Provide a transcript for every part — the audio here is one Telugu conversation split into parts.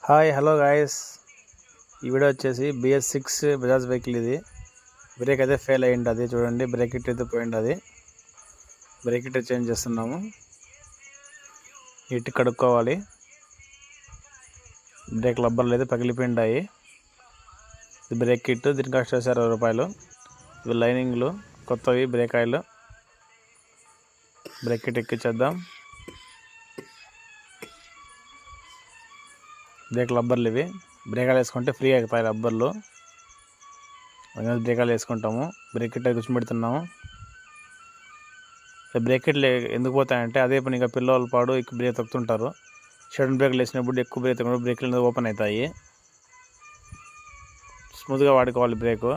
హాయ్ హలో గాయస్, ఈ వీడియో వచ్చేసి BS6 బజాజ్ వెహికల్. ఇది బ్రేక్ అయితే ఫెయిల్ అయ్యింది. అది చూడండి, బ్రేక్ ఇట్ అయితే పోయింది. అది బ్రేక్ ఇట్ చేంజ్ చేస్తున్నాము. ఇటు కడుక్కోవాలి. బ్రేక్ లబ్బర్లు అయితే పగిలిపోయింటాయి. ఇది బ్రేక్ కిట్, దీని కాస్ట్ 60 రూపాయలు. ఇవి లైనింగ్లు కొత్తవి, బ్రేక్ ఆయిల్. బ్రేక్ కిట్ ఎక్కించేద్దాం. బ్రేక్ లబ్బర్లు ఇవి. బ్రేకాలు వేసుకుంటే ఫ్రీ అవుతాయి రబ్బర్లు. బ్రేకాలు వేసుకుంటాము. Break kit కూర్చోబెడుతున్నాము. బ్రేక్ కిట్లు ఎందుకు పోతాయంటే అదే పని ఇంకా పిల్లలు పాడు ఎక్కువ బ్రేక్ తొక్కుతుంటారు. షడన్ బ్రేక్లు వేసినప్పుడు ఎక్కువ బ్రేక్ తగ్గినప్పుడు బ్రేక్లు ఓపెన్ అవుతాయి. స్మూత్గా వాడుకోవాలి బ్రేకు.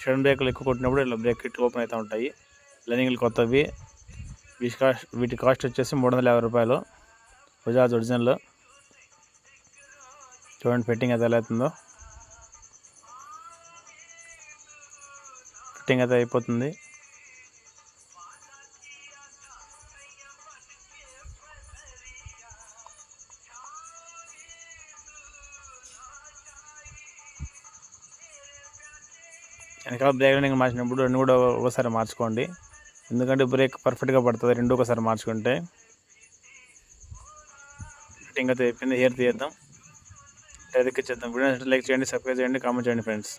షడన్ బ్రేక్లు ఎక్కువ కొట్టినప్పుడు ఇలా బ్రేక్ కిట్ ఓపెన్ అవుతూ ఉంటాయి. లైనింగ్లు కొత్తవి. వీటి కాస్ట్ వచ్చేసి 350 రూపాయలు. బజాజ్ ఒరిజినల్. చూడండి ఫిట్టింగ్ అయితే ఎలా అవుతుందో. ఫిట్టింగ్ అయితే అయిపోతుంది. వెనకాల బ్రేక్ లైనింగ్ మార్చినప్పుడు రెండు కూడా ఒకసారి మార్చుకోండి. ఎందుకంటే బ్రేక్ పర్ఫెక్ట్గా పడుతుంది రెండు ఒకసారి మార్చుకుంటే. ఫిట్టింగ్ అయితే అయిపోయింది. హెయిర్ తీద్దాం, టైర్ ఎక్కించేద్దాం. వీడియో లైక్ చేయండి, సబ్స్క్రైబ్ చేయండి, కామెంట్ చేయండి ఫ్రెండ్స్.